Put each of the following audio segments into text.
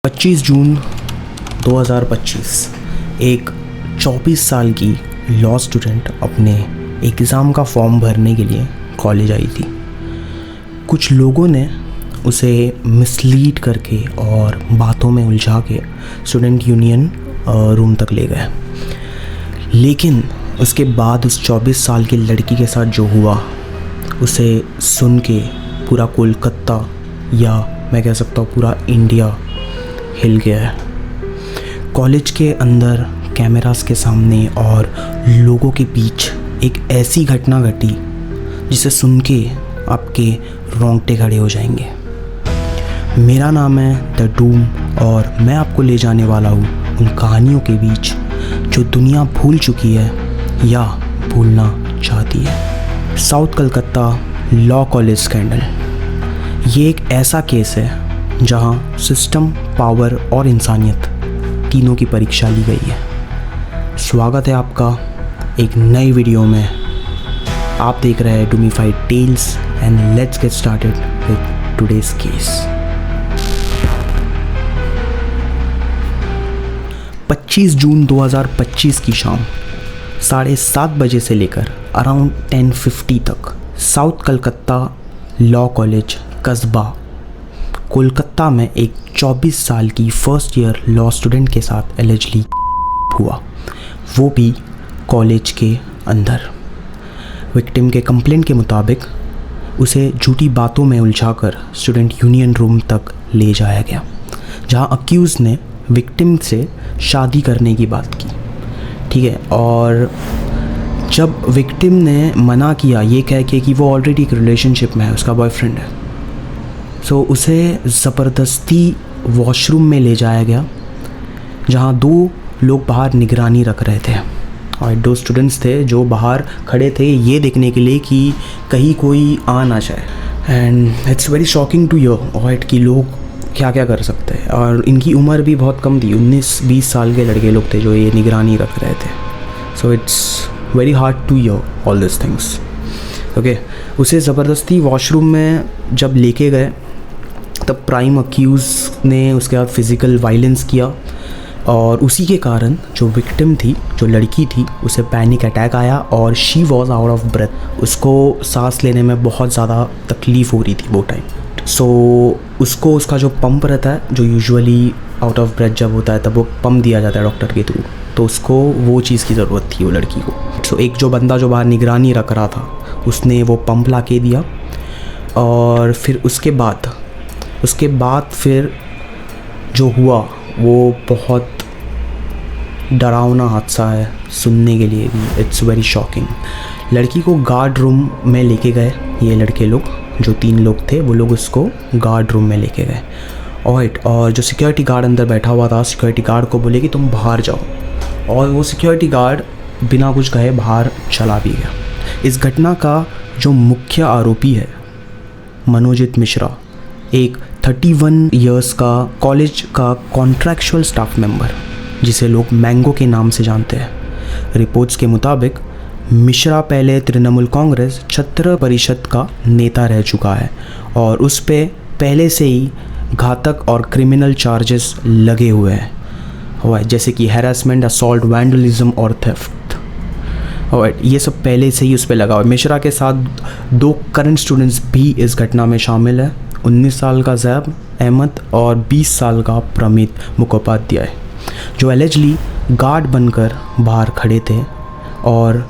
25 जून 2025 एक 24 साल की लॉ स्टूडेंट अपने एग्ज़ाम का फॉर्म भरने के लिए कॉलेज आई थी। कुछ लोगों ने उसे मिसलीड करके और बातों में उलझा के स्टूडेंट यूनियन रूम तक ले गए। लेकिन उसके बाद उस 24 साल की लड़की के साथ जो हुआ उसे सुन के पूरा कोलकाता या मैं कह सकता हूँ पूरा इंडिया हिल गया है। कॉलेज के अंदर कैमरास के सामने और लोगों के बीच एक ऐसी घटना घटी जिसे सुन के आपके रोंगटे खड़े हो जाएंगे। मेरा नाम है द डूम और मैं आपको ले जाने वाला हूँ उन कहानियों के बीच जो दुनिया भूल चुकी है या भूलना चाहती है। South Calcutta law college scandal ये एक ऐसा केस है जहाँ सिस्टम, पावर और इंसानियत तीनों की परीक्षा ली गई है। स्वागत है आपका एक नई वीडियो में। आप देख रहे हैं Doomified tales and let's get started with today's case. 25 जून 2025 की शाम 7:30 बजे से लेकर अराउंड 10:50 तक साउथ कलकत्ता लॉ कॉलेज कस्बा कोलकाता में एक 24 साल की फर्स्ट ईयर लॉ स्टूडेंट के साथ एलिजिडली हुआ, वो भी कॉलेज के अंदर। विक्टिम के कंप्लेंट के मुताबिक उसे झूठी बातों में उलझाकर स्टूडेंट यूनियन रूम तक ले जाया गया, जहां अक्यूज़ ने विक्टिम से शादी करने की बात की। ठीक है, और जब विक्टिम ने मना किया ये कह के कि वो ऑलरेडी एक रिलेशनशिप में है, उसका बॉयफ्रेंड है, सो उसे ज़बरदस्ती वॉशरूम में ले जाया गया जहाँ 2 लोग बाहर निगरानी रख रहे थे और 2 स्टूडेंट्स थे जो बाहर खड़े थे ये देखने के लिए कि कहीं कोई आ ना जाए। And it's very shocking to hear कि लोग क्या क्या कर सकते हैं। और इनकी उम्र भी बहुत कम थी, 19-20 साल के लड़के लोग थे जो ये निगरानी रख रहे थे। So it's very hard to hear all this things. Okay, उसे ज़बरदस्ती वॉशरूम में जब लेके गए तब प्राइम अक्यूज़ ने उसके बाद फिज़िकल वायलेंस किया और उसी के कारण जो विक्टिम थी, जो लड़की थी, उसे पैनिक अटैक आया और she was out of breath. उसको सांस लेने में बहुत ज़्यादा तकलीफ़ हो रही थी वो टाइम। सो उसको उसका जो पंप रहता है, जो यूजुअली आउट ऑफ ब्रेथ जब होता है तब वो पंप दिया जाता है डॉक्टर के थ्रू, तो उसको वो चीज़ की ज़रूरत थी वो लड़की को। सो एक जो बंदा जो बाहर निगरानी रख रहा था उसने वो पंप ला के दिया और फिर उसके बाद फिर जो हुआ वो बहुत डरावना हादसा है सुनने के लिए भी। It's very shocking. लड़की को गार्ड रूम में लेके गए ये लड़के लोग, जो 3 लोग थे वो लोग उसको गार्ड रूम में लेके गए। और जो सिक्योरिटी गार्ड अंदर बैठा हुआ था, सिक्योरिटी गार्ड को बोले कि तुम बाहर जाओ, और वो सिक्योरिटी गार्ड बिना कुछ कहे बाहर चला भी गया। इस घटना का जो मुख्य आरोपी है मनोजित मिश्रा, एक 31 इयर्स का कॉलेज का कॉन्ट्रैक्चुअल स्टाफ मेंबर जिसे लोग मैंगो के नाम से जानते हैं। रिपोर्ट्स के मुताबिक मिश्रा पहले तृणमूल कांग्रेस छत्र परिषद का नेता रह चुका है और उस पे पहले से ही घातक और क्रिमिनल चार्जेस लगे हुए हैं, जैसे कि हैरेसमेंट, असॉल्ट, वैंडलिज्म और थेफ्ट। और ये सब पहले से ही उस पर लगा हुआ है। मिश्रा के साथ 2 करंट स्टूडेंट्स भी इस घटना में शामिल है, 19 साल का जैब अहमद और 20 साल का प्रमित मुखोपाध्याय, जो एलिजिडली गार्ड बनकर बाहर खड़े थे। और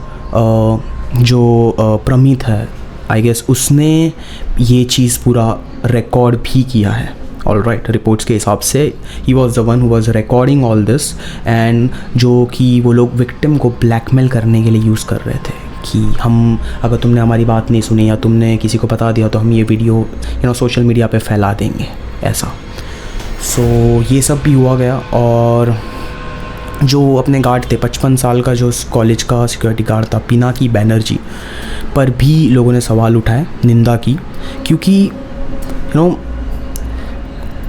जो प्रमित है आई गेस उसने ये चीज़ पूरा रिकॉर्ड भी किया है। ऑलराइट, रिपोर्ट्स के हिसाब से he was the one who was recording all this, and जो कि वो लोग विक्टिम को ब्लैकमेल करने के लिए यूज़ कर रहे थे कि हम, अगर तुमने हमारी बात नहीं सुनी या तुमने किसी को बता दिया तो हम ये वीडियो सोशल मीडिया पे फैला देंगे, ऐसा। सो ये सब भी हुआ गया। और जो अपने गार्ड थे, 55 साल का जो कॉलेज का सिक्योरिटी गार्ड था पिनाकी बैनर्जी, पर भी लोगों ने सवाल उठाए, निंदा की, क्योंकि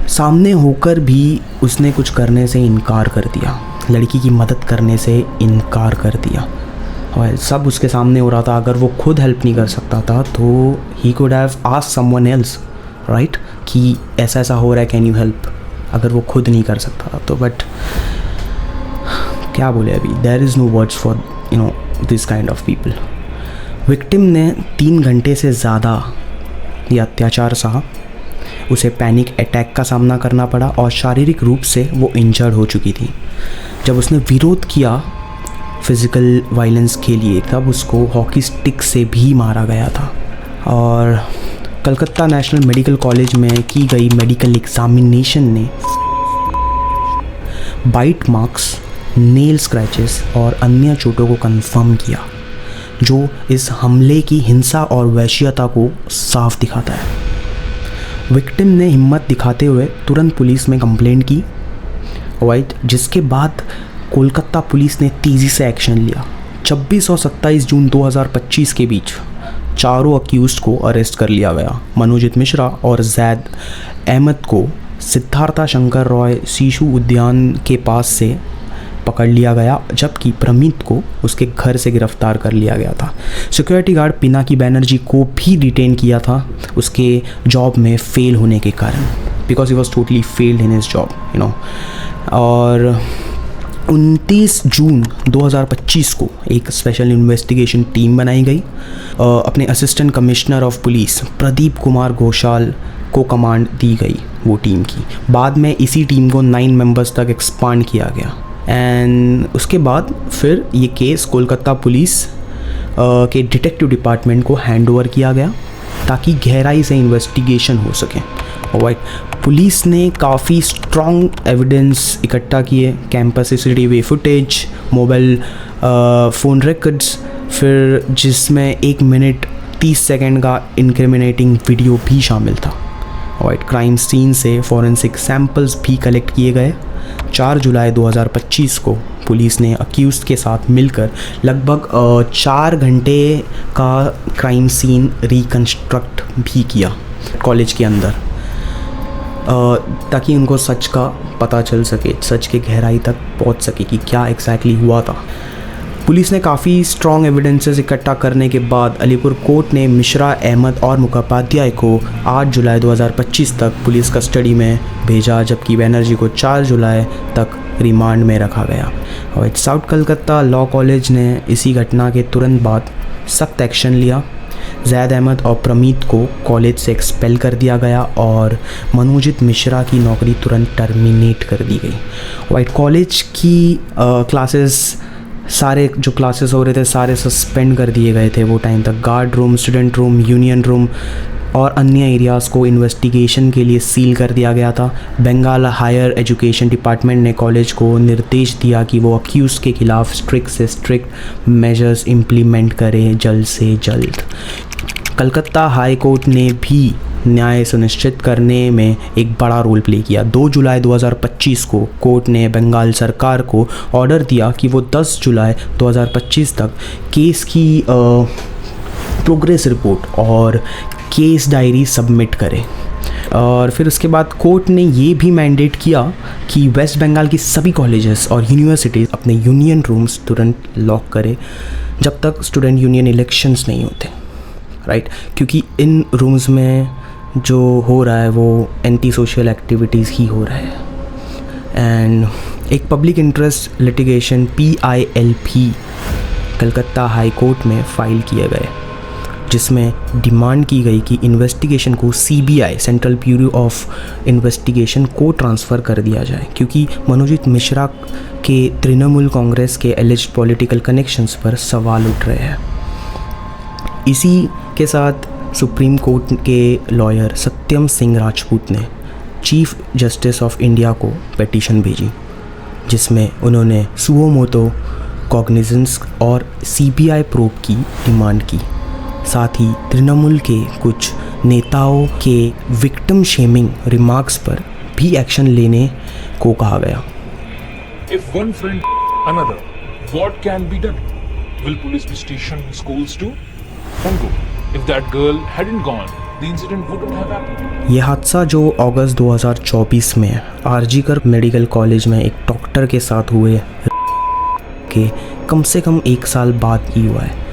सामने होकर भी उसने कुछ करने से इनकार कर दिया, लड़की की मदद करने से इनकार कर दिया। और सब उसके सामने हो रहा था। अगर वो खुद हेल्प नहीं कर सकता था तो he could have asked someone else, right, कि ऐसा ऐसा हो रहा है, कैन यू हेल्प। अगर वो खुद नहीं कर सकता था तो। बट क्या बोले अभी, there is no words for this kind of people. Victim ने 3 घंटे से ज़्यादा ये अत्याचार सहा, उसे पैनिक अटैक का सामना करना पड़ा और शारीरिक रूप से वो इंजर्ड हो चुकी थी। जब उसने विरोध किया फिज़िकल वायलेंस के लिए तब उसको हॉकी स्टिक से भी मारा गया था। और कलकत्ता नेशनल मेडिकल कॉलेज में की गई मेडिकल एग्जामिनेशन ने बाइट मार्क्स, नेल स्क्रैचेस और अन्य चोटों को कंफर्म किया, जो इस हमले की हिंसा और वैश्यता को साफ दिखाता है। विक्टिम ने हिम्मत दिखाते हुए तुरंत पुलिस में कंप्लेंट की, राइट, जिसके बाद कोलकाता पुलिस ने तेज़ी से एक्शन लिया। 26 और 27 जून 2025 के बीच चारों अक्यूज़्ड को अरेस्ट कर लिया गया। मनोजित मिश्रा और जैद अहमद को सिद्धार्था शंकर रॉय शिशु उद्यान के पास से पकड़ लिया गया, जबकि प्रमीत को उसके घर से गिरफ्तार कर लिया गया था। सिक्योरिटी गार्ड पिनाकी बैनर्जी को भी डिटेन किया था उसके जॉब में फेल होने के कारण, because he was totally failed in his job, और 29 जून 2025 को एक स्पेशल इन्वेस्टिगेशन टीम बनाई गई। अपने assistant commissioner of police Pradeep Kumar Ghoshal को कमांड दी गई वो टीम की। बाद में इसी टीम को 9 मेंबर्स तक एक्सपांड किया गया एंड उसके बाद फिर ये केस कोलकाता पुलिस के डिटेक्टिव डिपार्टमेंट को हैंड ओवर किया गया ताकि गहराई से इन्वेस्टिगेशन हो सके। राइट, पुलिस ने काफ़ी स्ट्रॉन्ग एविडेंस इकट्ठा किए, campus CCTV footage, mobile phone records, फिर जिसमें 1 मिनट 30 सेकंड का इंक्रिमिनेटिंग वीडियो भी शामिल था। राइट, क्राइम सीन से फॉरेंसिक सैंपल्स भी कलेक्ट किए गए। 4 जुलाई 2025 को पुलिस ने अक्यूज़्ड के साथ मिलकर लगभग 4 घंटे का क्राइम सीन रिकन्स्ट्रक्ट भी किया कॉलेज के अंदर, ताकि उनको सच का पता चल सके, सच के गहराई तक पहुंच सके कि क्या एग्जैक्टली हुआ था। पुलिस ने काफ़ी स्ट्रॉन्ग एविडेंसेस इकट्ठा करने के बाद अलीपुर कोर्ट ने मिश्रा, अहमद और मुखोपाध्याय को 8 जुलाई 2025 तक पुलिस कस्टडी में भेजा, जबकि बैनर्जी को 4 जुलाई तक रिमांड में रखा गया। और साउथ कलकत्ता लॉ कॉलेज ने इसी घटना के तुरंत बाद सख्त एक्शन लिया। जैद अहमद और प्रमीत को कॉलेज से एक्सपेल कर दिया गया और मनोजित मिश्रा की नौकरी तुरंत टर्मिनेट कर दी गई। वाइट, कॉलेज की क्लासेस, सारे जो क्लासेस हो रहे थे सारे सस्पेंड कर दिए गए थे वो टाइम तक। Guard room, student room, union room और अन्य एरियाज़ को इन्वेस्टिगेशन के लिए सील कर दिया गया था। बंगाल हायर एजुकेशन डिपार्टमेंट ने कॉलेज को निर्देश दिया कि वो अक्यूज़ के खिलाफ स्ट्रिक्ट से स्ट्रिक्ट मेजर्स इम्प्लीमेंट करे जल्द से जल्द। कलकत्ता हाई कोर्ट ने भी न्याय सुनिश्चित करने में एक बड़ा रोल प्ले किया। 2 जुलाई 2025 को कोर्ट ने बंगाल सरकार को ऑर्डर दिया कि वो 10 जुलाई 2025 तक केस की प्रोग्रेस रिपोर्ट और केस डायरी सबमिट करे। और फिर उसके बाद कोर्ट ने ये भी मैंडेट किया कि वेस्ट बंगाल की सभी कॉलेजेस और यूनिवर्सिटीज़ अपने यूनियन रूम्स तुरंत लॉक करे जब तक स्टूडेंट यूनियन इलेक्शंस नहीं होते। राइट, क्योंकि इन रूम्स में जो हो रहा है वो एंटी सोशल एक्टिविटीज़ ही हो रहा है। एंड एक public interest litigation PILP Calcutta high court में फ़ाइल किए गए, जिसमें डिमांड की गई कि इन्वेस्टिगेशन को CBI central bureau of investigation को ट्रांसफ़र कर दिया जाए, क्योंकि मनोजित मिश्रा के तृणमूल कांग्रेस के एलिज्ड पॉलिटिकल कनेक्शंस पर सवाल उठ रहे हैं। इसी के साथ सुप्रीम कोर्ट के लॉयर सत्यम सिंह राजपूत ने चीफ जस्टिस ऑफ इंडिया को पिटीशन भेजी, जिसमें उन्होंने सुओ मोटो कॉग्निजेंस और CBI प्रोब की डिमांड की। साथ ही तृणमूल के कुछ नेताओं के विक्टिम शेमिंग रिमार्क्स पर भी एक्शन लेने को कहा गया। If one friend another, what can be done? Will police be stationed in schools too? Pongo. If that girl hadn't gone, the incident wouldn't have happened. यह हादसा जो अगस्त 2024 में आरजीकर मेडिकल कॉलेज में एक डॉक्टर के साथ हुए के कम से कम 1 साल बाद ही हुआ है।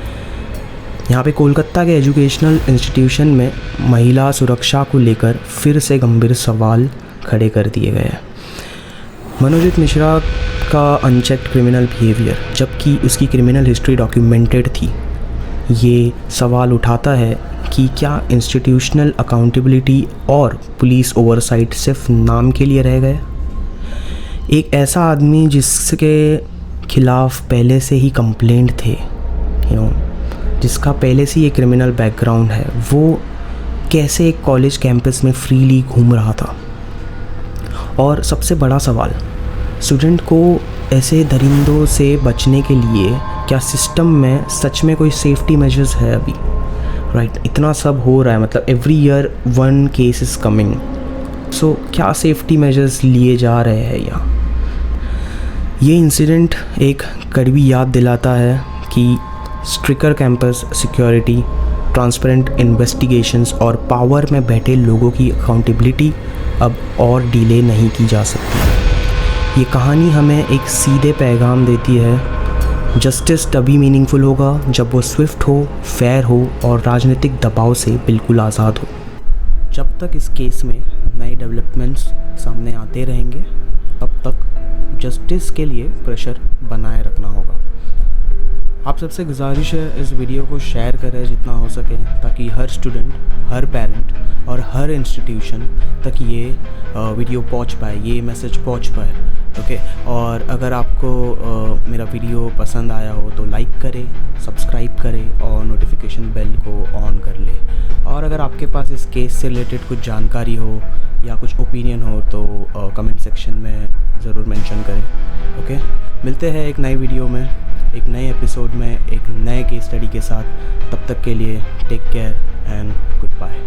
यहाँ पे कोलकाता के एजुकेशनल इंस्टीट्यूशन में महिला सुरक्षा को लेकर फिर से गंभीर सवाल खड़े कर दिए गए हैं। मनोजीत मिश्रा का अनचेक्ड क्रिमिनल बिहेवियर, जबकि उसकी क्रिमिनल हिस्ट्री डॉक्यूमेंटेड थी, ये सवाल उठाता है कि क्या इंस्टीट्यूशनल अकाउंटेबिलिटी और पुलिस ओवरसाइट सिर्फ नाम के लिए रह गए। एक ऐसा आदमी जिसके खिलाफ पहले से ही कंप्लेंट थे, जिसका पहले से ही एक क्रिमिनल बैकग्राउंड है, वो कैसे एक कॉलेज कैंपस में फ्रीली घूम रहा था। और सबसे बड़ा सवाल, स्टूडेंट को ऐसे दरिंदों से बचने के लिए क्या सिस्टम में सच में कोई सेफ्टी मेजर्स है अभी, राइट। इतना सब हो रहा है, मतलब every year 1 case is coming, so क्या सेफ्टी मेजर्स लिए जा रहे हैं यहाँ। ये इंसिडेंट एक कड़वी याद दिलाता है कि stricter campus security, transparent investigations और पावर में बैठे लोगों की अकाउंटेबिलिटी अब और डिले नहीं की जा सकती। ये कहानी हमें एक सीधे पैगाम देती है, जस्टिस तभी मीनिंगफुल होगा जब वो स्विफ्ट हो, फेयर हो और राजनीतिक दबाव से बिल्कुल आज़ाद हो। जब तक इस केस में नए डेवलपमेंट्स सामने आते रहेंगे, तब तक जस्टिस के लिए प्रेशर बनाए रखना होगा। आप सबसे गुजारिश है इस वीडियो को शेयर करें जितना हो सके, ताकि हर स्टूडेंट, हर पेरेंट और हर इंस्टीट्यूशन तक ये वीडियो पहुंच पाए, ये मैसेज पहुंच पाए। ओके, और अगर आपको मेरा वीडियो पसंद आया हो तो लाइक करें, सब्सक्राइब करें और नोटिफिकेशन बेल को ऑन कर ले। और अगर आपके पास इस केस से रिलेटेड कुछ जानकारी हो या कुछ ओपिनियन हो तो कमेंट सेक्शन में ज़रूर मेंशन करें। ओके, मिलते हैं एक नई वीडियो में, एक नए एपिसोड में, एक नए केस स्टडी के साथ। तब तक के लिए take care and good bye.